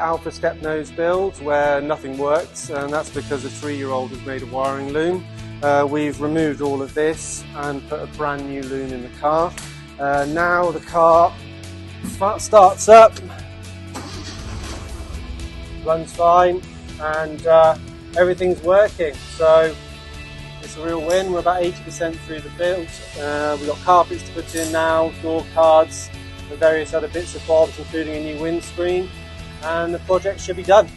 Alfa step nose build where nothing worked, and that's because a 3-year-old has made a wiring loom. We've removed all of this and put a brand new loom in the car. Now the car starts up, runs fine, and everything's working. So it's a real win. We're about 80% through the build. We've got carpets to put in now, door cards, and various other bits and bobs, including a new windscreen, and the project should be done.